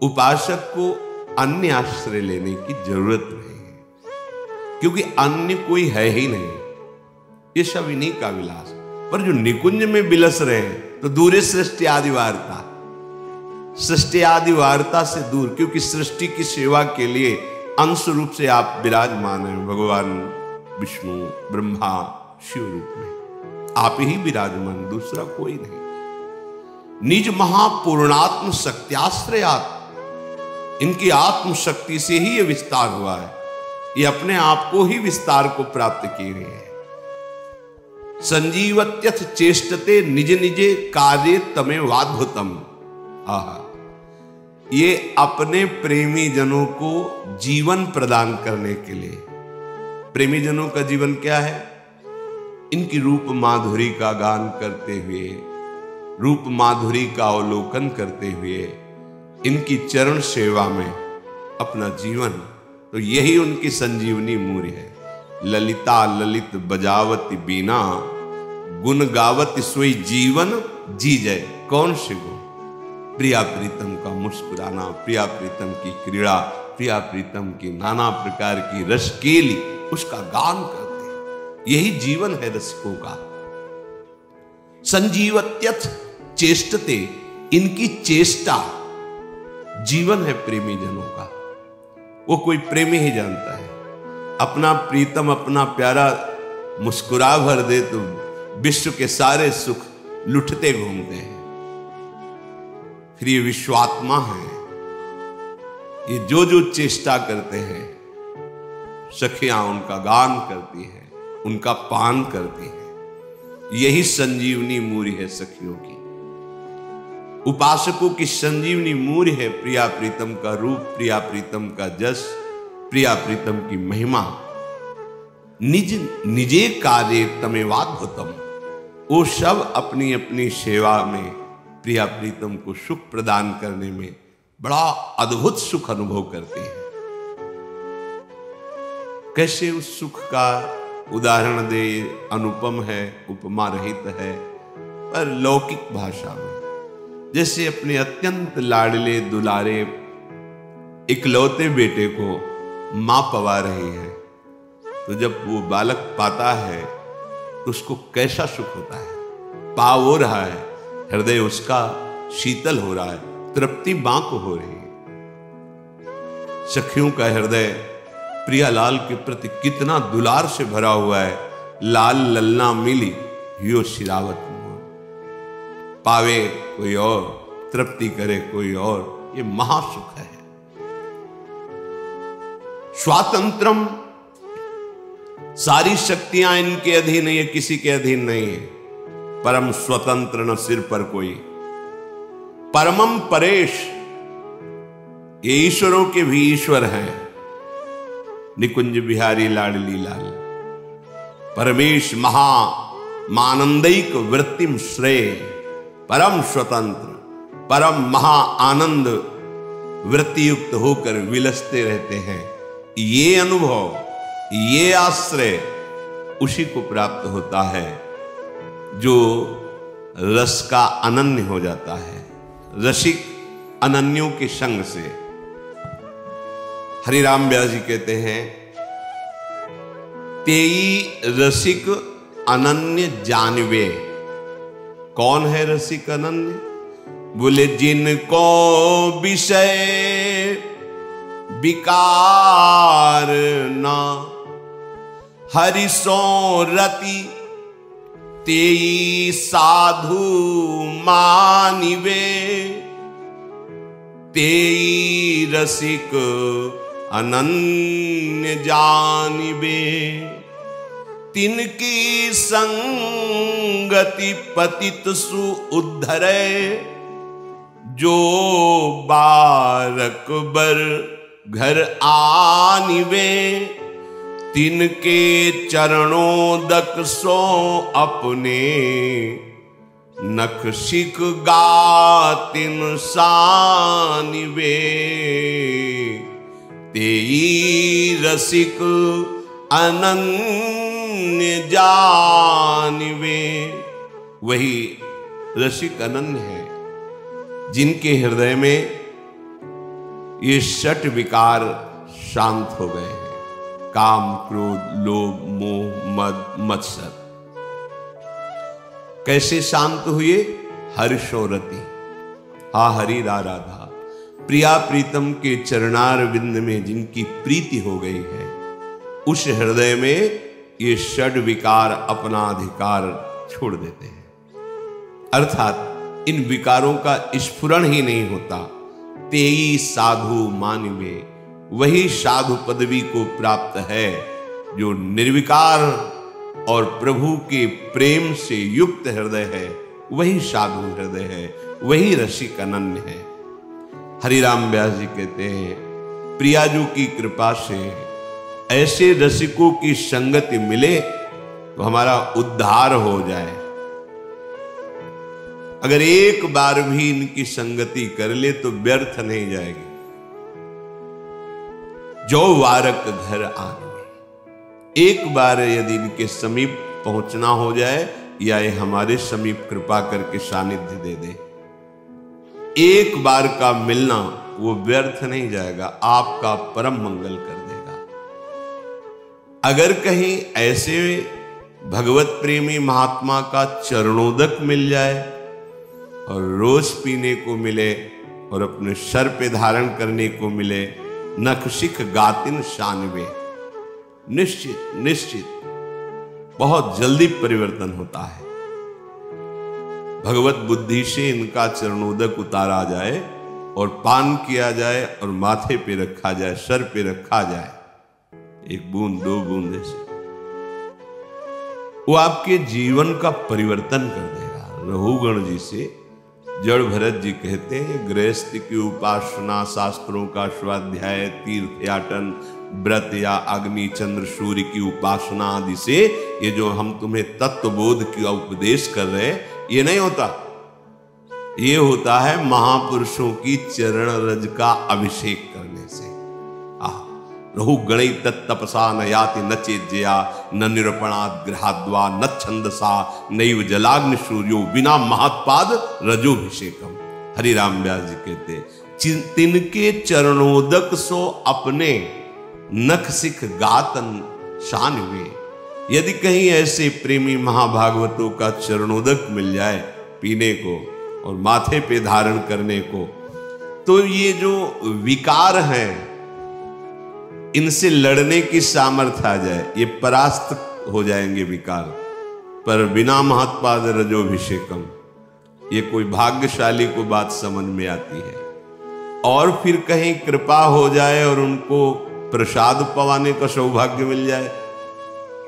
उपासक को अन्य आश्रय लेने की जरूरत नहीं है, क्योंकि अन्य कोई है ही नहीं। ये सब इन्हीं का विलास। पर जो निकुंज में बिलस रहे हैं तो दूर सृष्टि आदि वार्ता, सृष्टि आदि वार्ता से दूर, क्योंकि सृष्टि की सेवा के लिए अंश रूप से आप विराजमान हैं भगवान विष्णु ब्रह्मा शिव रूप में। आप ही विराजमान, दूसरा कोई नहीं। निज महापूर्णात्म शक्त्याश्रयात, इनकी आत्म शक्ति से ही यह विस्तार हुआ है। ये अपने आप को ही विस्तार को प्राप्त किए हुए हैं। संजीवत्यथ चेष्टते निज निजे कार्य तमे वाद्भुतम। आहा, ये अपने प्रेमी जनों को जीवन प्रदान करने के लिए। प्रेमी जनों का जीवन क्या है? इनकी रूप माधुरी का गान करते हुए, रूप माधुरी का अवलोकन करते हुए, इनकी चरण सेवा में अपना जीवन, तो यही उनकी संजीवनी मूर्य है। ललिता ललित बजावती बीना, गुण गावती सोई जीवन जी जय। कौन से गुण? प्रिया प्रीतम का मुस्कुराना, प्रिया प्रीतम की क्रीड़ा, प्रिया प्रीतम की नाना प्रकार की रसकेली, उसका गान करते हैं। यही जीवन है रसिकों का। संजीवत्यथ चेष्टते, इनकी चेष्टा जीवन है प्रेमी जनों का। वो कोई प्रेमी ही जानता है। अपना प्रीतम, अपना प्यारा मुस्कुरा भर दे तो विश्व के सारे सुख लुटते घूमते हैं। फिर ये विश्वात्मा है, ये जो जो चेष्टा करते हैं, सखियां उनका गान करती हैं, उनका पान करती हैं। यही संजीवनी मूर्य है सखियों की। उपासकों की संजीवनी मूर्य है प्रिया प्रीतम का रूप, प्रिया प्रीतम का जस, प्रिया प्रीतम की महिमा। निज निजे कार्य तमेवाद्भुतम। वो सब अपनी अपनी सेवा में प्रिया प्रीतम को सुख प्रदान करने में बड़ा अद्भुत सुख अनुभव करते हैं। कैसे उस सुख का उदाहरण दे? अनुपम है, उपमा रहित है, पर लौकिक भाषा में। जैसे अपने अत्यंत लाडले दुलारे इकलौते बेटे को मां पवा रही है, तो जब वो बालक पाता है तो उसको कैसा सुख होता है। पा वो रहा है, हृदय उसका शीतल हो रहा है, तृप्ति मां को हो रही है। सखियों का हृदय प्रियालाल के प्रति कितना दुलार से भरा हुआ है। लाल ललना मिली यो शिरावत मोर, पावे कोई और, तृप्ति करे कोई और। ये महासुख है। स्वातंत्रम, सारी शक्तियां इनके अधीन है, ये किसी के अधीन नहीं है। परम स्वतंत्र न सिर पर कोई। परमम परेश, ये ईश्वरों के भी ईश्वर हैं। निकुंज बिहारी लाडली लाल। परमेश महा मानंदिक वृत्तिम श्रेय, परम स्वतंत्र, परम महा आनंद वृत्ति युक्त होकर विलसते रहते हैं। ये अनुभव, ये आश्रय उसी को प्राप्त होता है जो रस का अनन्य हो जाता है। रसिक अनन्यों के संग से। हरिराम व्यास जी कहते हैं, तेई रसिक अनन्य जानवे। कौन है रसिक अनन्य? बोले जिनको विषय विकार ना, हरि सो रति तेई साधु मानिवे। तेई रसिक अनन्य जानिबे। तिनकी संगति पतित सु उद्धरे, जो बारक बर घर आनिवे। तिनके चरणों दक सो अपने, नख शिख गातिन सानिवे। तेई रसिक अनन्य जानिवे। वही रसिक अनन्य है जिनके हृदय में ये 6 विकार शांत हो गए हैं। काम, क्रोध, लोभ, मोह, मद, मत्सर कैसे शांत हुए? हर्षोरति, हा हरि राधा, प्रिया प्रीतम के चरणार बिंद में जिनकी प्रीति हो गई है, उस हृदय में ये 6 विकार अपना अधिकार छोड़ देते हैं। अर्थात इन विकारों का स्फुरण ही नहीं होता। तेई साधु मानिवे, वही साधु पदवी को प्राप्त है जो निर्विकार और प्रभु के प्रेम से युक्त हृदय है। वही साधु हृदय है, वही रसिक अनन्य है। हरिराम व्यास जी कहते हैं, प्रियाजू की कृपा से ऐसे रसिकों की संगति मिले तो हमारा उद्धार हो जाए। अगर एक बार भी इनकी संगति कर ले तो व्यर्थ नहीं जाएगी। जो वारक घर आने, एक बार यदि इनके समीप पहुंचना हो जाए या ये हमारे समीप कृपा करके सानिध्य दे दे, एक बार का मिलना वो व्यर्थ नहीं जाएगा, आपका परम मंगल कर देगा। अगर कहीं ऐसे भगवत प्रेमी महात्मा का चरणोदक मिल जाए और रोज पीने को मिले और अपने सर पे धारण करने को मिले, नखशिख गातिन शानवे, निश्चित निश्चित बहुत जल्दी परिवर्तन होता है। भगवत बुद्धि से इनका चरणोदक उतारा जाए और पान किया जाए और माथे पे रखा जाए, सर पे रखा जाए, 1 बूंद 2 बूंद से वो आपके जीवन का परिवर्तन कर देगा। रघुगण जी से जड़ भरत जी कहते हैं, गृहस्थ की उपासना, शास्त्रों का स्वाध्याय, तीर्थयाटन, व्रत या अग्नि चंद्र सूर्य की उपासना आदि से ये जो हम तुम्हें तत्वबोध का उपदेश कर रहे हैं, ये नहीं होता। ये होता है महापुरुषों की चरण रज का अभिषेक करने से। रहु गणै तत्तपसा न याति न चेज्जया न निरूपणात् गृहाद्वा न छंदसा नैव जलाग्नि सूर्यो बिना महत्पाद रजोभिषेकम। हरिराम व्यास जी कहते, तिनके चरणोदक सो अपने नख सिख गातन शानवे। यदि कहीं ऐसे प्रेमी महाभागवतों का चरणोदक मिल जाए पीने को और माथे पे धारण करने को, तो ये जो विकार हैं इनसे लड़ने की सामर्थ्य आ जाए, ये परास्त हो जाएंगे विकार। पर बिना महत्पाद रजोभिषेकम, ये कोई भाग्यशाली को बात समझ में आती है। और फिर कहीं कृपा हो जाए और उनको प्रसाद पवाने का सौभाग्य मिल जाए,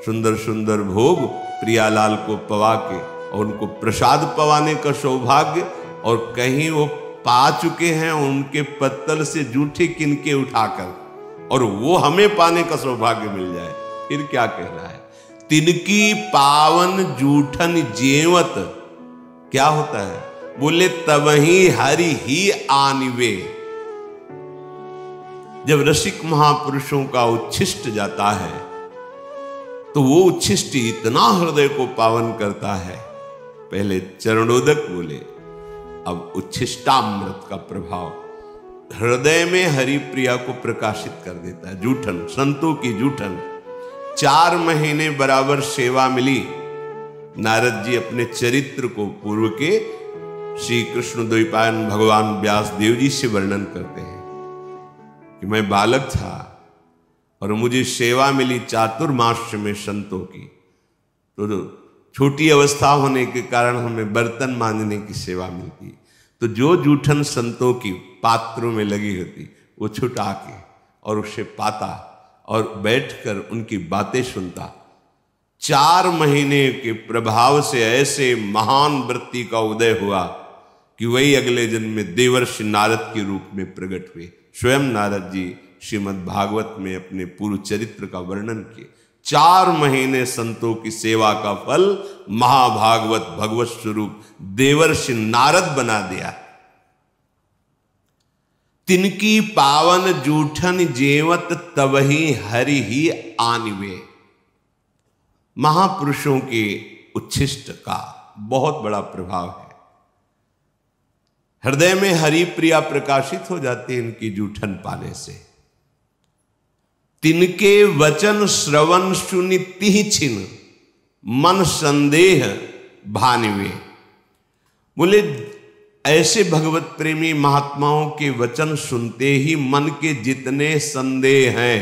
सुंदर सुंदर भोग प्रियालाल को पवा के और उनको प्रसाद पवाने का सौभाग्य, और कहीं वो पा चुके हैं उनके पत्तल से जूठे किनके उठाकर और वो हमें पाने का सौभाग्य मिल जाए, फिर क्या कहना है। तिनकी पावन जूठन जेवत, क्या होता है? बोले तवही हरि ही आनिवे। जब रसिक महापुरुषों का उच्छिष्ट जाता है तो वो उच्छिष्ट इतना हृदय को पावन करता है। पहले चरणोदक बोले, अब उच्छिष्टामृत का प्रभाव हृदय में हरि प्रिया को प्रकाशित कर देता है। जूठन, संतों की जूठन। 4 महीने बराबर सेवा मिली। नारद जी अपने चरित्र को पूर्व के श्री कृष्ण द्वैपायन भगवान व्यास देव जी से वर्णन करते हैं कि मैं बालक था और मुझे सेवा मिली चातुर्मास्य में संतों की। तो छोटी अवस्था होने के कारण हमें बर्तन मांजने की सेवा मिलती। तो जो जूठन संतों की पात्रों में लगी होती वो छुटा के और उसे पाता और बैठकर उनकी बातें सुनता। 4 महीने के प्रभाव से ऐसे महान वृत्ति का उदय हुआ कि वही अगले जन्म में देवर्षि नारद के रूप में प्रकट हुए। स्वयं नारद जी श्रीमद् भागवत में अपने पूर्व चरित्र का वर्णन किए। 4 महीने संतों की सेवा का फल महाभागवत भगवत स्वरूप देवर्षि नारद बना दिया। तिनकी पावन जूठन जेवत तवही हरि ही आनिवे। महापुरुषों के उच्छिष्ट का बहुत बड़ा प्रभाव है। हृदय में हरि प्रिया प्रकाशित हो जाती है इनकी जूठन पाने से। तिनके वचन श्रवण सुनि तिहि छिन मन संदेह भानिवे। बोले ऐसे भगवत प्रेमी महात्माओं के वचन सुनते ही मन के जितने संदेह हैं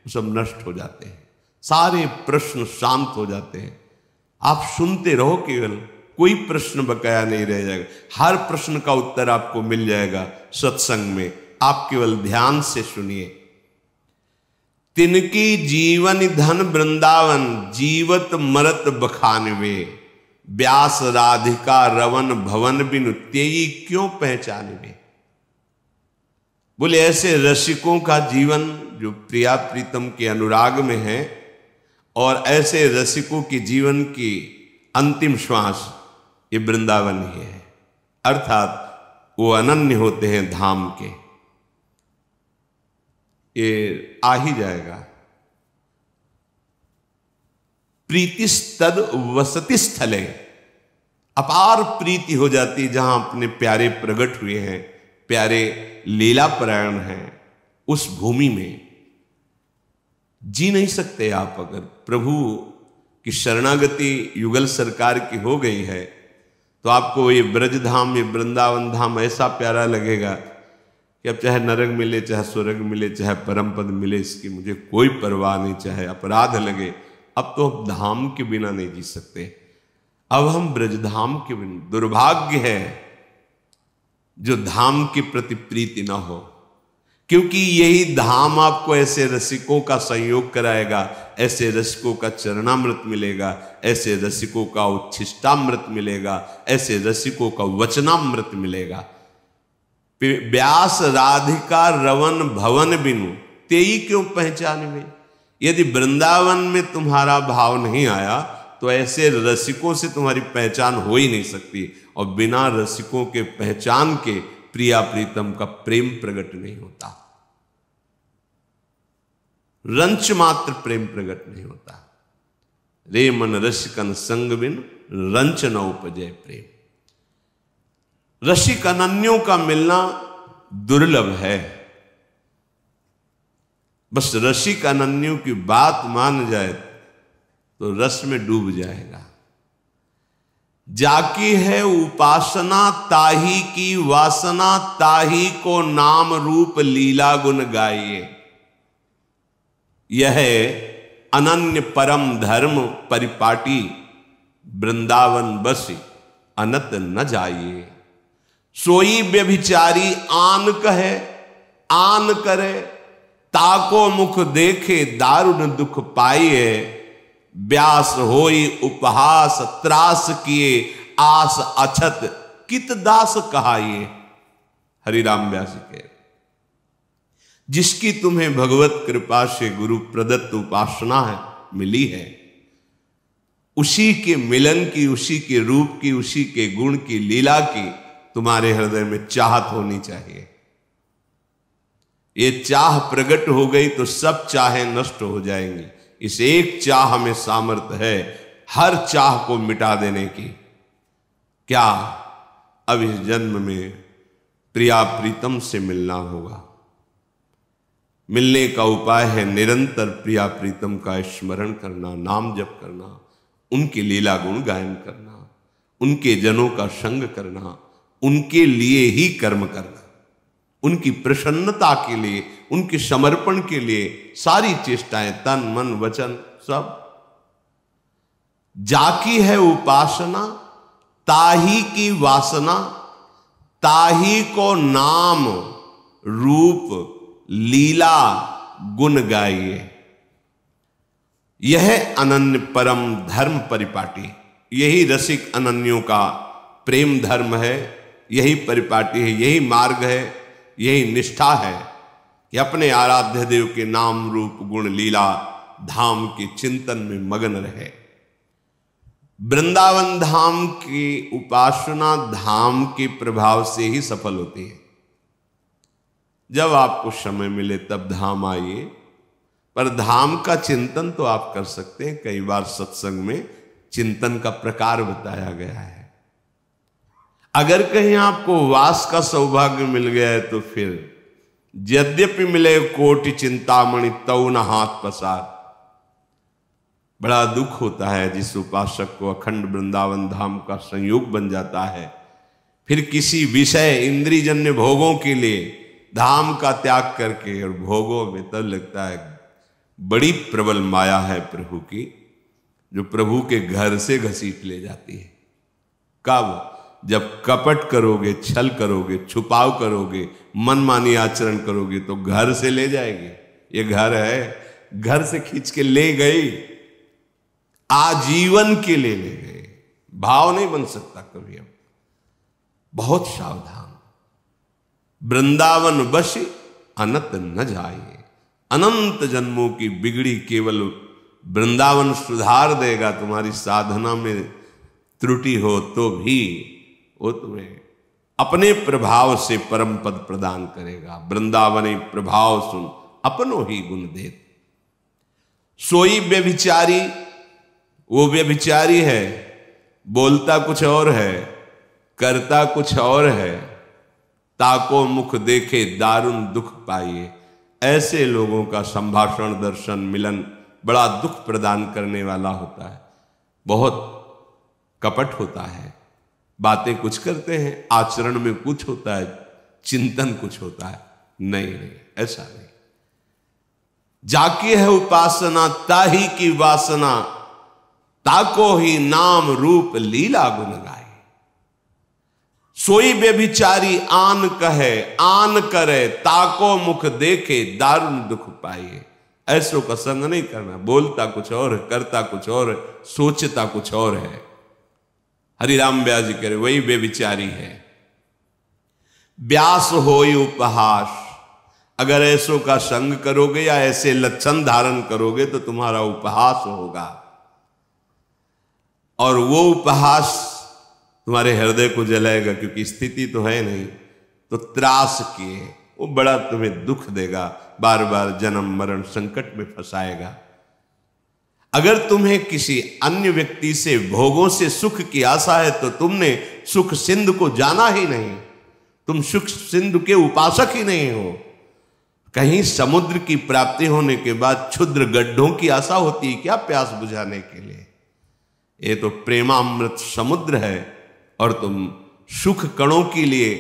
वो सब नष्ट हो जाते हैं, सारे प्रश्न शांत हो जाते हैं। आप सुनते रहो, केवल कोई प्रश्न बकाया नहीं रह जाएगा, हर प्रश्न का उत्तर आपको मिल जाएगा सत्संग में। आप केवल ध्यान से सुनिए। तिनकी जीवन धन वृंदावन जीवत मरत बखानवे। व्यास राधिका रवन भवन बिनु तेई क्यों पहचानवे। बोले ऐसे रसिकों का जीवन जो प्रिया प्रीतम के अनुराग में है, और ऐसे रसिकों के जीवन की अंतिम श्वास ये वृंदावन ही है, अर्थात वो अनन्य होते हैं धाम के। ये आ ही जाएगा। प्रीतिस्तद वसति स्थले, अपार प्रीति हो जाती जहां अपने प्यारे प्रकट हुए हैं, प्यारे लीला परायण हैं, उस भूमि में जी नहीं सकते आप। अगर प्रभु की शरणागति युगल सरकार की हो गई है तो आपको ये ब्रज धाम, ये वृंदावन धाम ऐसा प्यारा लगेगा कि अब चाहे नरक मिले, चाहे स्वर्ग मिले, चाहे परम पद मिले, इसकी मुझे कोई परवाह नहीं, चाहे अपराध लगे। अब तो हम धाम के बिना नहीं जी सकते, अब हम ब्रजधाम के बिना। दुर्भाग्य है जो धाम के प्रति प्रीति ना हो, क्योंकि यही धाम आपको ऐसे रसिकों का संयोग कराएगा, ऐसे रसिकों का चरणामृत मिलेगा, ऐसे रसिकों का उच्छिष्टामृत मिलेगा, ऐसे रसिकों का वचनामृत मिलेगा। व्यास राधिका रवन भवन बिनु तेई क्यों पहचान में। यदि वृंदावन में तुम्हारा भाव नहीं आया तो ऐसे रसिकों से तुम्हारी पहचान हो ही नहीं सकती, और बिना रसिकों के पहचान के प्रिया प्रीतम का प्रेम प्रकट नहीं होता। रंच मात्र प्रेम प्रकट नहीं होता। रे मन रसिकन संग बिन रंच न उपजय प्रेम। रसिक अनन्यों का मिलना दुर्लभ है। बस रसिक अनन्यों की बात मान जाए तो रस में डूब जाएगा। जाकी है उपासना ताही की वासना, ताही को नाम रूप लीला गुण गाइए। यह अनन्य परम धर्म परिपाटी, वृंदावन बसी अनत न जाइए। सोई व्यभिचारी आन कहे आन करे, ताको मुख देखे दारुण दुख पाइए। व्यास होई उपहास त्रास किए, आस अछत कित दास कहाइए। हरिराम व्यास के जिसकी तुम्हें भगवत कृपा से गुरु प्रदत्त उपासना है मिली है, उसी के मिलन की, उसी के रूप की, उसी के गुण की, लीला की तुम्हारे हृदय में चाहत होनी चाहिए। ये चाह प्रकट हो गई तो सब चाहें नष्ट हो जाएंगी। इस एक चाह में सामर्थ्य है हर चाह को मिटा देने की। क्या अब इस जन्म में प्रिया प्रीतम से मिलना होगा। मिलने का उपाय है निरंतर प्रिया प्रीतम का स्मरण करना, नाम जप करना, उनके लीला गुण गायन करना, उनके जनों का संग करना, उनके लिए ही कर्म करना, उनकी प्रसन्नता के लिए, उनके समर्पण के लिए सारी चेष्टाएं, तन मन वचन सब। जाकी है उपासना ताही की वासना, ताही को नाम रूप लीला गुण गाइए। यह अनन्य परम धर्म परिपाटी, यही रसिक अनन्यों का प्रेम धर्म है, यही परिपाटी है, यही मार्ग है, यही निष्ठा है कि अपने आराध्य देव के नाम रूप गुण लीला धाम के चिंतन में मगन रहे। वृंदावन धाम की उपासना धाम के प्रभाव से ही सफल होती है। जब आपको समय मिले तब धाम आइए, पर धाम का चिंतन तो आप कर सकते हैं। कई बार सत्संग में चिंतन का प्रकार बताया गया है। अगर कहीं आपको वास का सौभाग्य मिल गया है तो फिर यद्यपि मिले कोटि चिंतामणि तऊ न हाथ पसार। बड़ा दुख होता है जिस उपासक को अखंड वृंदावन धाम का संयोग बन जाता है, फिर किसी विषय इंद्रियजन्य भोगों के लिए धाम का त्याग करके, और भोगों में तब लगता है बड़ी प्रबल माया है प्रभु की, जो प्रभु के घर से घसीट ले जाती है। कब? जब कपट करोगे, छल करोगे, छुपाव करोगे, मनमानी आचरण करोगे तो घर से ले जाएगी। ये घर है, घर से खींच के ले गई, आजीवन के लिए ले गए, भाव नहीं बन सकता कभी। अब बहुत सावधान। वृंदावन बस अनंत न जाए, अनंत जन्मों की बिगड़ी केवल वृंदावन सुधार देगा। तुम्हारी साधना में त्रुटि हो तो भी वो तुम्हें अपने प्रभाव से परम पद प्रदान करेगा। वृंदावनी प्रभाव सुन अपनो ही गुण दे। सोई व्यभिचारी, वो व्यभिचारी है, बोलता कुछ और है, करता कुछ और है। ताको मुख देखे दारुण दुख पाइए। ऐसे लोगों का संभाषण, दर्शन, मिलन बड़ा दुख प्रदान करने वाला होता है। बहुत कपट होता है, बातें कुछ करते हैं, आचरण में कुछ होता है, चिंतन कुछ होता है। नहीं, ऐसा नहीं। जाकी है उपासना ताही की वासना, ताको ही नाम रूप लीला गुण गाए। सोई व्यभिचारी आन कहे आन करे, ताको मुख देखे दारुण दुख पाइए। ऐसों का संग नहीं करना। बोलता कुछ और है, करता कुछ और है, सोचता कुछ और है। हरिराम व्यास जी कह रहे वही व्यभिचारी है। व्यास होई उपहास, अगर ऐसों का संग करोगे या ऐसे लक्षण धारण करोगे तो तुम्हारा उपहास होगा, और वो उपहास तुम्हारे हृदय को जलाएगा, क्योंकि स्थिति तो है नहीं, तो त्रास किए वो बड़ा तुम्हें दुख देगा, बार बार जन्म मरण संकट में फंसाएगा। अगर तुम्हें किसी अन्य व्यक्ति से भोगों से सुख की आशा है तो तुमने सुख सिंधु को जाना ही नहीं, तुम सुख सिंधु के उपासक ही नहीं हो। कहीं समुद्र की प्राप्ति होने के बाद क्षुद्र गड्ढों की आशा होती है क्या प्यास बुझाने के लिए? ये तो प्रेमामृत समुद्र है, और तुम सुख कणों के लिए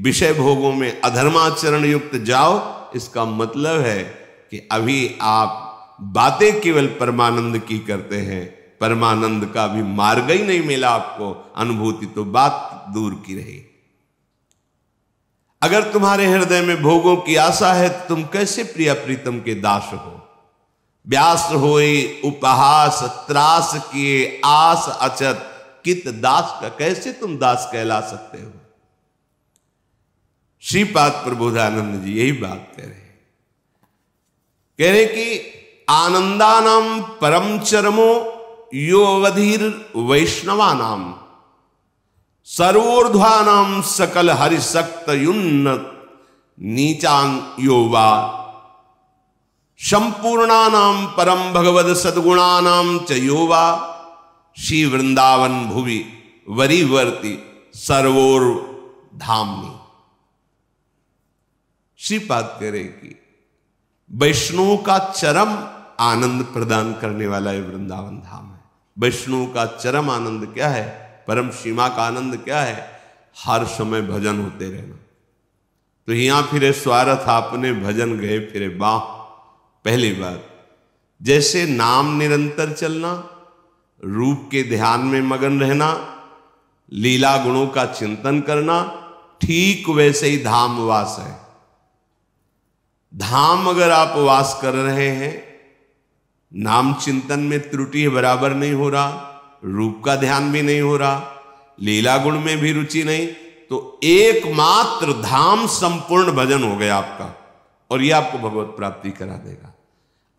विषय भोगों में अधर्माचरण युक्त जाओ। इसका मतलब है कि अभी आप बातें केवल परमानंद की करते हैं, परमानंद का भी मार्ग ही नहीं मिला आपको, अनुभूति तो बात दूर की रही। अगर तुम्हारे हृदय में भोगों की आशा है तो तुम कैसे प्रिय प्रीतम के दास हो? व्यास होए उपहास त्रास किए आस अचत, कित दास का कैसे तुम दास कहला सकते हो? श्रीपाद प्रबोधानंद जी यही बात कह रहे कि आनंदानाम परम चरमो यो अवधीर वैष्णवानाम, सर्वोर्ध्वानाम सकल हरिशक्त युन्नत नीचान योवा, संपूर्णानाम परम भगवद सद्गुणानाम च योवा, श्री वृंदावन भुवि वरीवर्ति सर्वोर धामनी। श्रीपाद कह रहे कि वैष्णव का चरम आनंद प्रदान करने वाला ये वृंदावन धाम है। वैष्णव का चरम आनंद क्या है? परम सीमा का आनंद क्या है? हर समय भजन होते रहना। तो यहां फिरे स्वार्थ आपने भजन गए फिरे बाह। पहली बात, जैसे नाम निरंतर चलना, रूप के ध्यान में मगन रहना, लीला गुणों का चिंतन करना, ठीक वैसे ही धाम वास है। धाम अगर आप वास कर रहे हैं, नाम चिंतन में त्रुटि बराबर नहीं हो रहा, रूप का ध्यान भी नहीं हो रहा, लीला गुण में भी रुचि नहीं, तो एकमात्र धाम संपूर्ण भजन हो गया आपका, और यह आपको भगवत प्राप्ति करा देगा।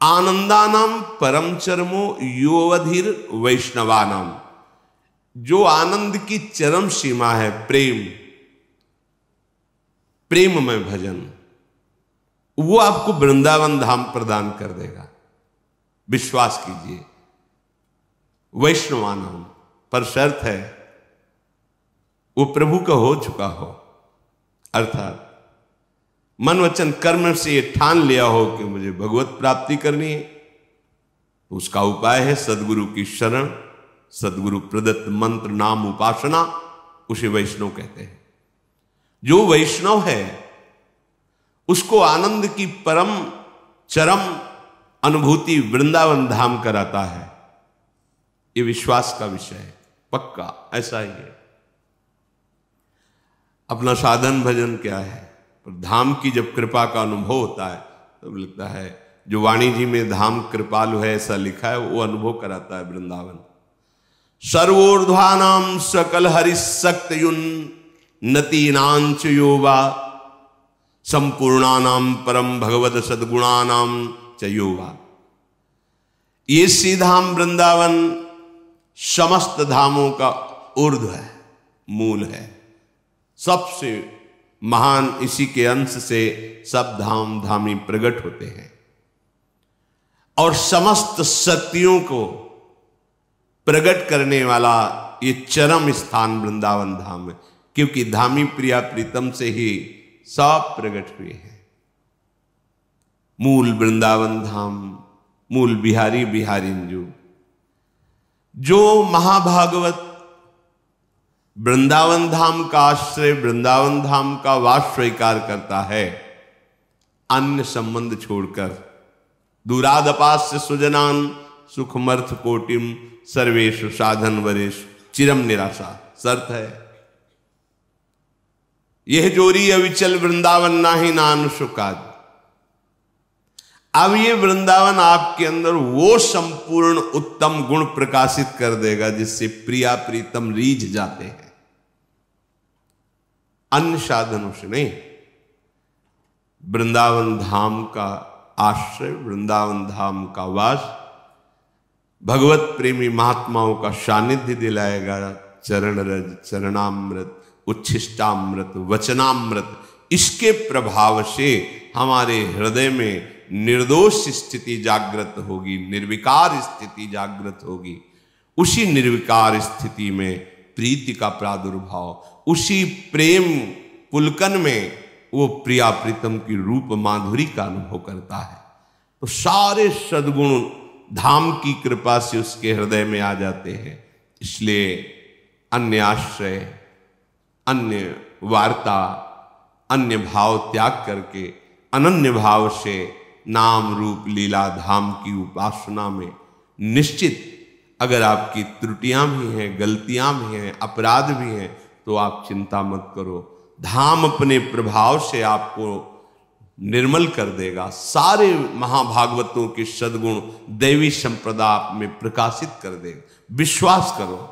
आनंदानाम परम चरमो योवधीर वैष्णवानाम, जो आनंद की चरम सीमा है प्रेम, प्रेम में भजन, वो आपको वृंदावन धाम प्रदान कर देगा। विश्वास कीजिए। वैष्णवानाम पर शर्त है, वो प्रभु का हो चुका हो, अर्थात मन वचन कर्म से ये ठान लिया हो कि मुझे भगवत प्राप्ति करनी है, तो उसका उपाय है सदगुरु की शरण, सदगुरु प्रदत्त मंत्र नाम उपासना, उसे वैष्णव कहते हैं। जो वैष्णव है उसको आनंद की परम चरम अनुभूति वृंदावन धाम कराता है। ये विश्वास का विषय है, पक्का ऐसा ही है। अपना साधन भजन क्या है, पर धाम की जब कृपा का अनुभव होता है तब लगता है, जो वाणी जी में धाम कृपालु है ऐसा लिखा है, वो अनुभव कराता है वृंदावन। सर्वोर्ध्वानाम सकल हरिशक्तयुन नतीनांच योवा संपूर्णानाम परम भगवत सद्गुणानाम च योवा। ये श्रीधाम वृंदावन समस्त धामों का ऊर्ध्व है, मूल है, सबसे महान, इसी के अंश से सब धाम धामी प्रकट होते हैं। और समस्त शक्तियों को प्रकट करने वाला ये चरम स्थान वृंदावन धाम है, क्योंकि धामी प्रिया प्रीतम से ही सब प्रकट हुए हैं। मूल वृंदावन धाम, मूल बिहारी बिहारिंजू। जो महाभागवत वृंदावन धाम का आश्रय, वृंदावन धाम का वास स्वीकार करता है, अन्य संबंध छोड़कर दूरादपास्य सुजनान सुखमर्थ कोटिम सर्वेषु साधन वरेश चिरम निराशा, शर्त है। यह जोरी अविचल वृंदावन नाही नान सुखाद। अब ये वृंदावन आपके अंदर वो संपूर्ण उत्तम गुण प्रकाशित कर देगा जिससे प्रिया प्रीतम रीझ जाते हैं, अन्य साधनों से नहीं। वृंदावन धाम का आश्रय, वृंदावन धाम का वास भगवत प्रेमी महात्माओं का सानिध्य दिलाएगा। चरण रज, चरणामृत, उच्छिष्टामृत, वचनामृत, इसके प्रभाव से हमारे हृदय में निर्दोष स्थिति जागृत होगी, निर्विकार स्थिति जागृत होगी। उसी निर्विकार स्थिति में प्रीति का प्रादुर्भाव, उसी प्रेम पुलकन में वो प्रिया प्रीतम की रूप माधुरी का अनुभव करता है। तो सारे सद्गुण धाम की कृपा से उसके हृदय में आ जाते हैं। इसलिए अन्य आश्रय, अन्य वार्ता, अन्य भाव त्याग करके अनन्य भाव से नाम रूप लीला धाम की उपासना में निश्चित, अगर आपकी त्रुटियां भी हैं, गलतियां भी हैं, अपराध भी हैं, तो आप चिंता मत करो। धाम अपने प्रभाव से आपको निर्मल कर देगा। सारे महाभागवतों के सद्गुण दैवी संप्रदा आप में प्रकाशित कर देगा। विश्वास करो,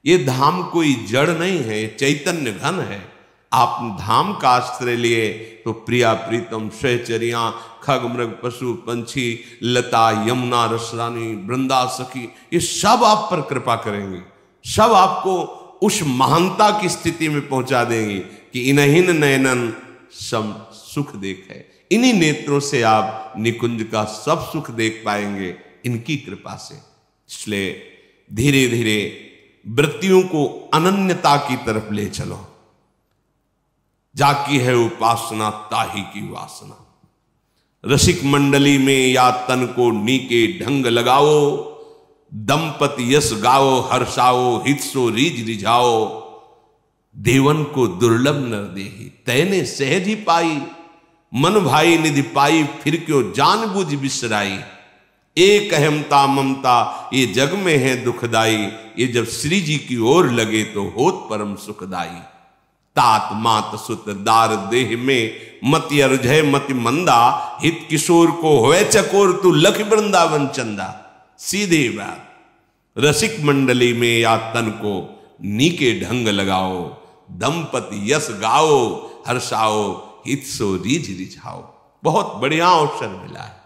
ये धाम कोई जड़ नहीं है, ये चैतन्य घन है। आप धाम का आश्रय लिए तो प्रिया प्रीतम, सहचरियां, खग मृग पशु पंछी, लता यमुना रसरानी, वृंदा सखी, ये सब आप पर कृपा करेंगे, सब आपको उस महानता की स्थिति में पहुंचा देंगे कि इन्हीं नयनन सम सुख देखे। इन्हीं नेत्रों से आप निकुंज का सब सुख देख पाएंगे, इनकी कृपा से। इसलिए धीरे धीरे वृत्तियों को अनन्यता की तरफ ले चलो। जाकी है उपासना ताही की वासना। रसिक मंडली में या तन को नीके ढंग लगाओ, दंपति यश गाओ, हर्षाओ, हित सो रीज रिझाओ। देवन को दुर्लभ नर देही, तैने सहज ही पाई। मन भाई निधि पाई, फिर क्यों जान बुझ बिसराई। एक अहमता ममता ये जग में है दुखदाई। ये जब श्री जी की ओर लगे तो होत परम सुखदाई। तात मात सुत दार देह में मति अर्जय मति मंदा। हित किशोर को होए चकोर तू लख वृंदावन चंदा। सीधे बात, रसिक मंडली में या तन को नीके ढंग लगाओ, दंपति यश गाओ, हर्षाओ, हित सो रीझ रिझाओ। बहुत बढ़िया अवसर मिला है।